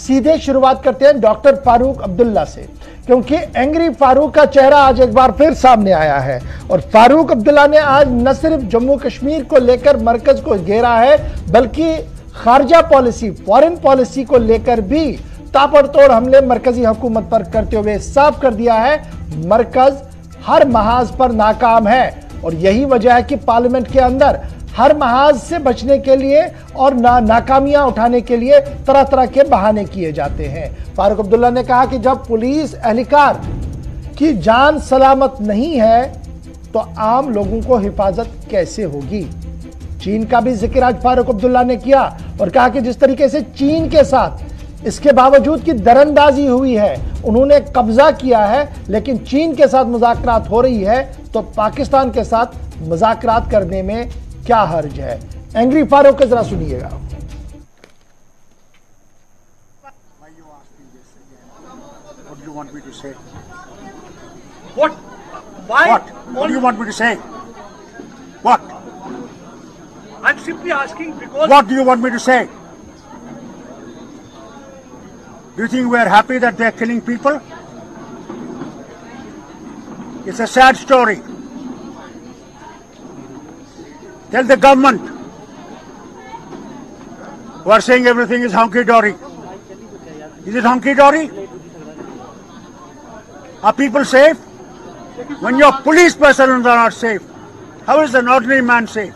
सीधे शुरुआत करते हैं डॉक्टर फारूक अब्दुल्ला से, क्योंकि एंग्री फारूक का चेहरा आज एक बार फिर सामने आया है। और फारूक अब्दुल्ला ने आज न सिर्फ जम्मू कश्मीर को लेकर मरकज को घेरा है, बल्कि खारजा पॉलिसी, फॉरेन पॉलिसी को लेकर भी ताबड़तोड़ हमले मरकजी हुकूमत पर करते हुए साफ कर दिया है मरकज हर महाज पर नाकाम है। और यही वजह है कि पार्लियामेंट के अंदर हर महाज से बचने के लिए और नाकामियां उठाने के लिए तरह तरह के बहाने किए जाते हैं। फारूक अब्दुल्ला ने कहा कि जब पुलिस एहलकार की जान सलामत नहीं है तो आम लोगों को हिफाजत कैसे होगी। चीन का भी जिक्र आज फारूक अब्दुल्ला ने किया और कहा कि जिस तरीके से चीन के साथ इसके बावजूद कि दरअंदाजी हुई है, उन्होंने कब्जा किया है, लेकिन चीन के साथ मुज़ाकरात हो रही है, तो पाकिस्तान के साथ मुज़ाकरात करने में क्या हर्ज है। एंग्री फारूक का जरा सुनिएगा। I'm simply asking because... What do you want me to say? Do you think we are happy that they are killing people? It's a sad story. Tell the government who are saying everything is hunky-dory. Is it hunky-dory? Are people safe? When your police personnel are not safe, how is an ordinary man safe?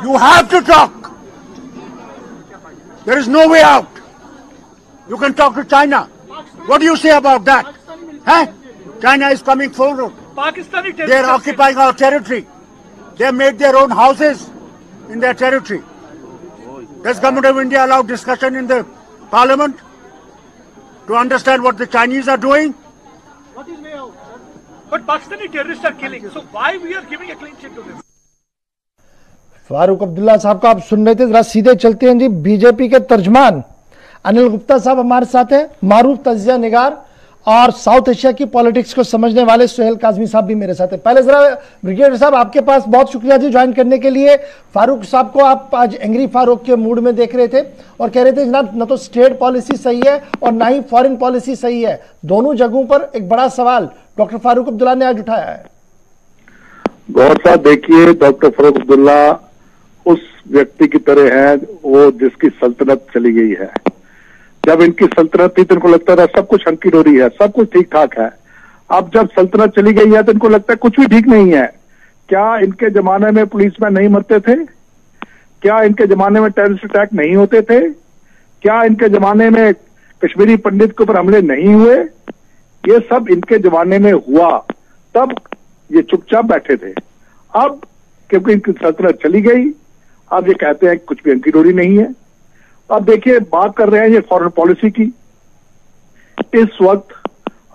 You have to talk. There is no way out. You can talk to China. What do you say about that? Huh? China is coming forward. They are occupying our territory. They have made their own houses in their territory. Does Government of India allow discussion in the Parliament to understand what the Chinese are doing? What is way out? But Pakistani terrorists are killing. So why we are giving a clean sheet to them? Farooq Abdullah साहब को आप सुन रहे थे, जरा सीधे चलते हैं जी। BJP के तर्जमान अनिल गुप्ता साहब हमारे साथ हैं, मारूफ तजिया निगार और साउथ एशिया की पॉलिटिक्स को समझने वाले सुहेल काजमी साहब भी मेरे साथ हैं। पहले जरा ब्रिगेडियर साहब आपके पास बहुत शुक्रिया जी ज्वाइन करने के लिए। फारूक साहब को आप आज एंग्री फारूक के मूड में देख रहे थे और कह रहे थे जनाब न तो स्टेट पॉलिसी सही है और ना ही फॉरेन पॉलिसी सही है, दोनों जगहों पर एक बड़ा सवाल डॉक्टर फारूक अब्दुल्ला ने आज उठाया है। गौर साहब देखिए, डॉक्टर फारूक अब्दुल्ला उस व्यक्ति की तरह है वो जिसकी सल्तनत चली गई है। जब इनकी सल्तनत थी तो इनको लगता था सब कुछ हंकी डोरी है, सब कुछ ठीक ठाक है। अब जब सल्तनत चली गई है तो इनको लगता है कुछ भी ठीक नहीं है। क्या इनके जमाने में पुलिसमैन नहीं मरते थे? क्या इनके जमाने में टेररिस्ट अटैक नहीं होते थे? क्या इनके जमाने में कश्मीरी पंडित के ऊपर हमले नहीं हुए? ये सब इनके जमाने में हुआ, तब ये चुपचाप बैठे थे। अब क्योंकि इनकी सल्तनत चली गई, अब ये कहते हैं कुछ भी हंकी डोरी नहीं है। अब देखिए, बात कर रहे हैं ये फॉरेन पॉलिसी की। इस वक्त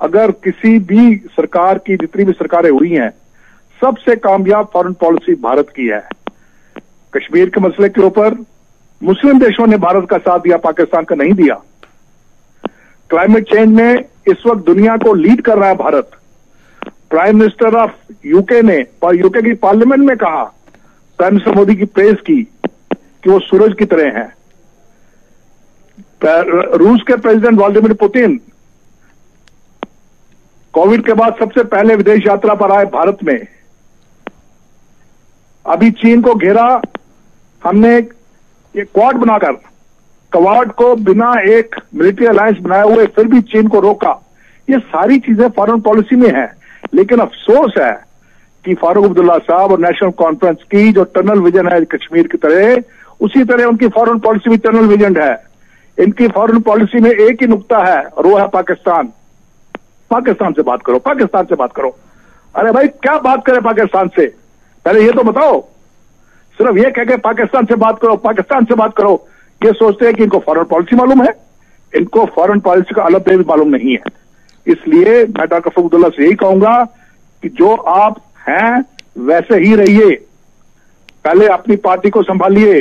अगर किसी भी सरकार की, जितनी भी सरकारें हुई हैं, सबसे कामयाब फॉरेन पॉलिसी भारत की है। कश्मीर के मसले के ऊपर मुस्लिम देशों ने भारत का साथ दिया, पाकिस्तान का नहीं दिया। क्लाइमेट चेंज में इस वक्त दुनिया को लीड कर रहा है Bharat. Prime minister of UK ने यूके की पार्लियामेंट में कहा, प्राइम मिनिस्टर मोदी की प्रेज की कि वो सूरज की तरह हैं। रूस के प्रेसिडेंट व्लादिमीर पुतिन कोविड के बाद सबसे पहले विदेश यात्रा पर आए भारत में। अभी चीन को घेरा हमने, ये क्वाड बनाकर, क्वाड को बिना एक मिलिट्री अलायंस बनाए हुए फिर भी चीन को रोका। ये सारी चीजें फॉरेन पॉलिसी में है। लेकिन अफसोस है कि फारूक अब्दुल्ला साहब और नेशनल कॉन्फ्रेंस की जो टनल विजन है कश्मीर की तरह, उसी तरह उनकी फॉरेन पॉलिसी भी टनल विजन है। इनकी फॉरेन पॉलिसी में एक ही नुक्ता है और वो है पाकिस्तान। पाकिस्तान से बात करो, पाकिस्तान से बात करो। अरे भाई क्या बात करें पाकिस्तान से, पहले ये तो बताओ। सिर्फ ये कह के पाकिस्तान से बात करो, पाकिस्तान से बात करो, ये सोचते हैं कि इनको फॉरेन पॉलिसी मालूम है। इनको फॉरेन पॉलिसी का अलग भी मालूम नहीं है। इसलिए मैं डॉक्टर फारूक अब्दुल्ला से यही कहूंगा कि जो आप हैं वैसे ही रहिए। पहले अपनी पार्टी को संभालिए,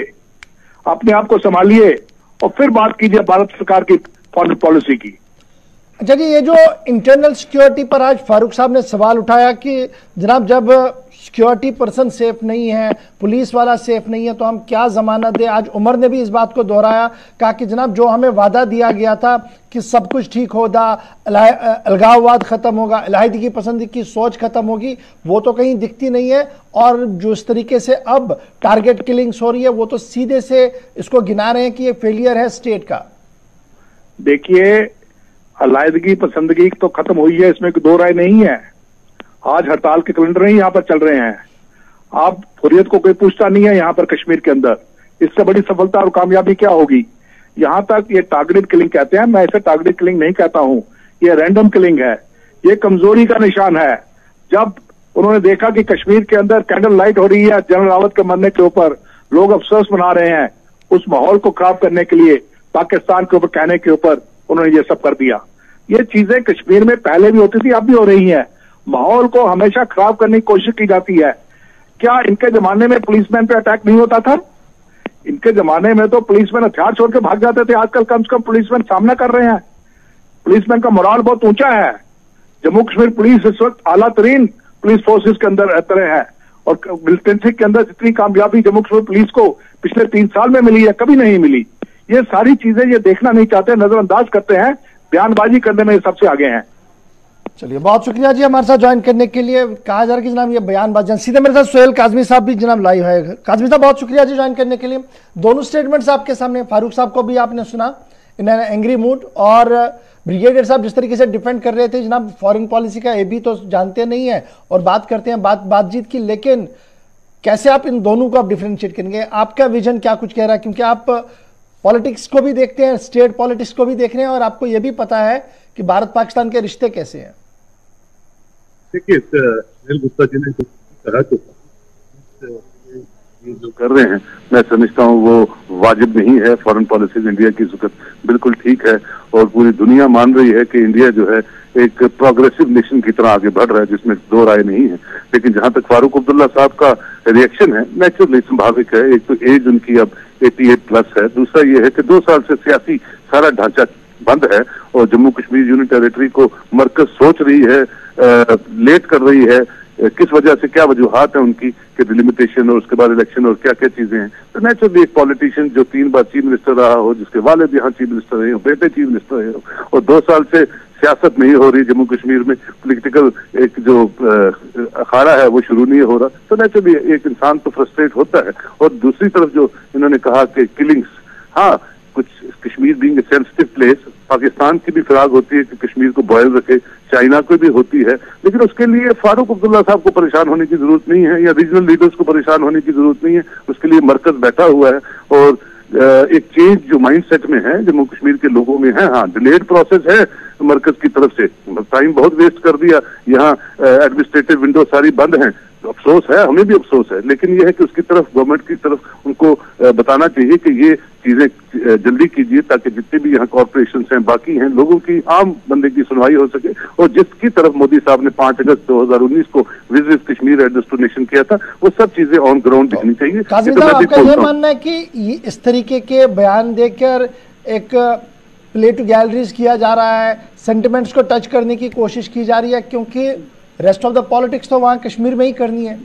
अपने आप को संभालिए और फिर बात कीजिए भारत सरकार की फॉरेन पॉलिसी की। अच्छा जी, ये जो इंटरनल सिक्योरिटी पर आज फारूक साहब ने सवाल उठाया कि जनाब जब सिक्योरिटी पर्सन सेफ नहीं है, पुलिस वाला सेफ नहीं है, तो हम क्या जमानत दें। आज उमर ने भी इस बात को दोहराया, कहा कि जनाब जो हमें वादा दिया गया था कि सब कुछ ठीक होगा, अलगाववाद खत्म होगा, अलहदगी पसंद की सोच खत्म होगी, वो तो कहीं दिखती नहीं है। और जो इस तरीके से अब टारगेट किलिंग्स हो रही है, वो तो सीधे से इसको गिना रहे हैं कि ये फेलियर है स्टेट का। देखिए, अलहदगी पसंदगी तो खत्म हुई है, इसमें कोई दो राय नहीं है। आज हड़ताल के कैलेंडर ही यहां पर चल रहे हैं। अब हुर्रियत को कोई पूछता नहीं है यहां पर कश्मीर के अंदर। इससे बड़ी सफलता और कामयाबी क्या होगी। यहां तक ये टारगेटेड किलिंग कहते हैं, मैं इसे टारगेटेड किलिंग नहीं कहता हूं, ये रैंडम किलिंग है। ये कमजोरी का निशान है। जब उन्होंने देखा कि कश्मीर के अंदर कैंडल लाइट हो रही है जनरल रावत के मरने के ऊपर, लोग अफसोस मना रहे हैं, उस माहौल को खराब करने के लिए पाकिस्तान के ऊपर कहने के ऊपर उन्होंने ये सब कर दिया। ये चीजें कश्मीर में पहले भी होती थी, अब भी हो रही हैं। माहौल को हमेशा खराब करने की कोशिश की जाती है। क्या इनके जमाने में पुलिसमैन पे अटैक नहीं होता था? इनके जमाने में तो पुलिसमैन हथियार छोड़ के भाग जाते थे। आजकल कम से कम पुलिसमैन सामना कर रहे हैं। पुलिसमैन का मोराल बहुत ऊंचा है। जम्मू कश्मीर पुलिस इस वक्त आला तरीन पुलिस फोर्सेस के अंदर तरह है। और मिलिटेंसी के अंदर जितनी कामयाबी जम्मू कश्मीर पुलिस को पिछले 3 साल में मिली है, कभी नहीं मिली। ये सारी चीजें ये देखना नहीं चाहते, नजरअंदाज करते हैं, बयानबाजी करने में सबसे आगे हैं। चलिए, बहुत शुक्रिया जी हमारे साथ ज्वाइन करने के लिए। कहा जा रहा है कि जनाब ये बयानबाजी। सीधे मेरे साथ सोहेल काजमी साहब भी जनाब लाइव है। काजमी साहब, बहुत शुक्रिया जी ज्वाइन करने के लिए। दोनों स्टेटमेंट्स आपके सामने। फारूक साहब को भी आपने सुना, इन एंग्री मूड, और ब्रिगेडियर साहब जिस तरीके से डिफेंड कर रहे थे। जनाब फॉरेन पॉलिसी का ये भी तो जानते नहीं है और बात करते हैं बातचीत की, लेकिन कैसे आप इन दोनों को आप डिफरेंशिएट करेंगे? आपका विजन क्या कुछ कह रहा है? क्योंकि आप पॉलिटिक्स को भी देखते हैं, स्टेट पॉलिटिक्स को भी देख रहे हैं, और आपको यह भी पता है कि भारत पाकिस्तान के रिश्ते कैसे हैं। देखिए, सुनील गुप्ता जी ने कहा तो ये जो कर रहे हैं, मैं समझता हूँ वो वाजिब नहीं है। फॉरेन पॉलिसी इंडिया की इस वक्त बिल्कुल ठीक है और पूरी दुनिया मान रही है कि इंडिया जो है एक प्रोग्रेसिव नेशन की तरह आगे बढ़ रहा है, जिसमें दो राय नहीं है। लेकिन जहां तक फारूक अब्दुल्ला साहब का रिएक्शन है, नेचुरली स्वाभाविक है। एक तो एज उनकी अब 88+ है, दूसरा ये है कि 2 साल से सियासी सारा ढांचा बंद है और जम्मू कश्मीर यूनियन टेरिटरी को मरकज सोच रही है, लेट कर रही है। किस वजह से, क्या वजूहात है उनकी कि डिलिमिटेशन और उसके बाद इलेक्शन और क्या क्या चीजें हैं। तो नेचुरली एक पॉलिटिशियन जो 3 बार चीफ मिनिस्टर रहा हो, जिसके वालिद यहाँ चीफ मिनिस्टर रहे हो, बेटे चीफ मिनिस्टर रहे हो, और 2 साल से सियासत नहीं हो रही जम्मू कश्मीर में, पॉलिटिकल एक जो अखाड़ा है वो शुरू नहीं हो रहा, तो नेचुरली एक इंसान तो फ्रस्ट्रेट होता है। और दूसरी तरफ जो इन्होंने कहा कि किलिंग्स, हाँ, कुछ Kashmir being a sensitive place, Pakistan की भी फिराक होती है कि कश्मीर को बॉयल रखे, चाइना को भी होती है, लेकिन उसके लिए फारूक अब्दुल्ला साहब को परेशान होने की जरूरत नहीं है या रीजनल लीडर्स को परेशान होने की जरूरत नहीं है। उसके लिए मरकज बैठा हुआ है और एक चेंज जो माइंडसेट में है जम्मू कश्मीर के लोगों में है। हाँ, डिलेड प्रोसेस है मरकज की तरफ से, टाइम बहुत वेस्ट कर दिया, यहाँ एडमिनिस्ट्रेटिव विंडो सारी बंद हैं, तो अफसोस है, हमें भी अफसोस है। लेकिन यह है कि उसकी तरफ, गवर्नमेंट की तरफ उनको बताना चाहिए कि ये चीजें जल्दी कीजिए ताकि जितने भी यहाँ कॉर्पोरेशन हैं, बाकी हैं, लोगों की, आम बंदे की सुनवाई हो सके। और जिसकी तरफ मोदी साहब ने 5 अगस्त 2019 को visit Kashmir address to nation किया था, वो सब चीजें ऑन ग्राउंड दिखनी चाहिए। आपका यह मानना है कि इस तरीके के बयान देकर एक प्ले टू गैलरीज किया जा रहा है, सेंटिमेंट्स को टच करने की कोशिश की जा रही है, क्योंकि रेस्ट ऑफ द पॉलिटिक्स तो वहां कश्मीर में ही करनी है?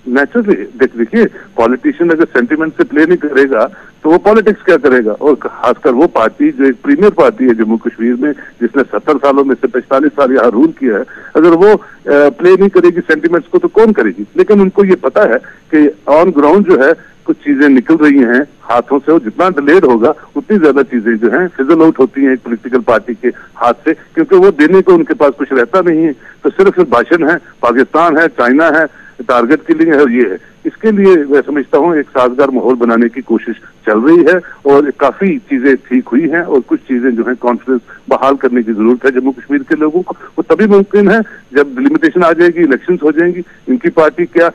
नेचुरली देखिए, पॉलिटिशियन अगर सेंटिमेंट से प्ले नहीं करेगा तो वो पॉलिटिक्स क्या करेगा। और खासकर वो पार्टी जो एक प्रीमियर पार्टी है जम्मू कश्मीर में, जिसने 70 सालों में से 45 साल यहाँ रूल किया है, अगर वो प्ले नहीं करेगी सेंटिमेंट्स को तो कौन करेगी। लेकिन उनको ये पता है कि ऑन ग्राउंड जो है कुछ चीजें निकल रही हैं हाथों से, और जितना डिलेड होगा उतनी ज्यादा चीजें जो हैं फिजल आउट होती हैं एक पॉलिटिकल पार्टी के हाथ से, क्योंकि वो देने को उनके पास कुछ रहता नहीं है। तो सिर्फ भाषण है, पाकिस्तान है, चाइना है, टारगेट किलिंग है और ये है। इसके लिए मैं समझता हूँ एक साजगार माहौल बनाने की कोशिश चल रही है और काफी चीजें ठीक हुई हैं और कुछ चीजें जो है कॉन्फिडेंस बहाल करने की जरूरत है जम्मू कश्मीर के लोगों को। वो तभी मुमकिन है जब डिलिमिटेशन आ जाएगी, इलेक्शंस हो जाएंगी, इनकी पार्टी क्या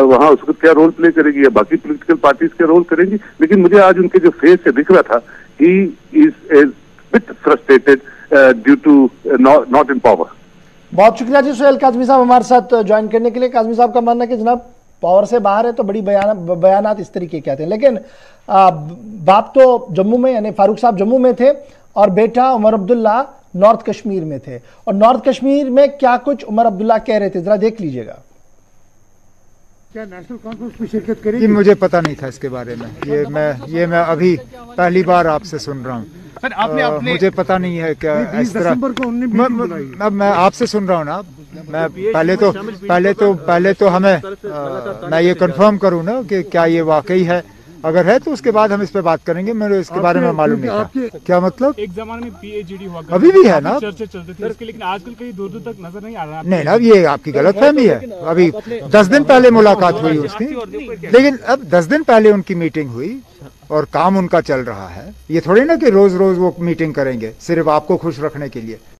वहां उसको क्या रोल प्ले करेगी या बाकी पॉलिटिकल पार्टीज क्या रोल करेंगी। लेकिन मुझे आज उनके जो फेस से दिख रहा था, he is bit frustrated due to not in power. बहुत शुक्रिया जी सोहेल काजमी साहब हमारे साथ ज्वाइन करने के लिए। काजमी साहब का मानना है कि जनाब पावर से बाहर है तो बड़ी बयानात इस तरीके के आते हैं, लेकिन बाप तो जम्मू में, यानी फारूक साहब जम्मू में थे और बेटा उमर अब्दुल्ला नॉर्थ कश्मीर में थे और नॉर्थ कश्मीर में क्या कुछ उमर अब्दुल्ला कह रहे थे, जरा देख लीजिएगा। क्या नेशनल कॉन्फ्रेंस में शिरकत करेंगे? मुझे पता नहीं था इसके बारे में, ये मैं अभी पहली बार आपसे सुन रहा हूँ। सर आपने मुझे पता नहीं है क्या इस तरह। अब मैं आपसे सुन रहा हूँ ना, मैं पहले तो हमें मैं ये कंफर्म करूँ ना कि क्या ये वाकई है, अगर है तो उसके बाद हम इस पे बात करेंगे। मेरे इसके बारे में मालूम नहीं था। क्या मतलब? एक जमाने में पीएचडी हुआ अभी भी है ना, चर्चा चलती थी इसके, लेकिन आजकल कहीं दूर दूर तक नजर नहीं आ रहा। नहीं ना, ये आपकी गलतफहमी है। अभी 10 दिन पहले मुलाकात हुई उसकी, लेकिन अब 10 दिन पहले उनकी मीटिंग हुई और काम उनका चल रहा है। ये थोड़ी ना कि रोज रोज वो मीटिंग करेंगे सिर्फ आपको खुश रखने के लिए।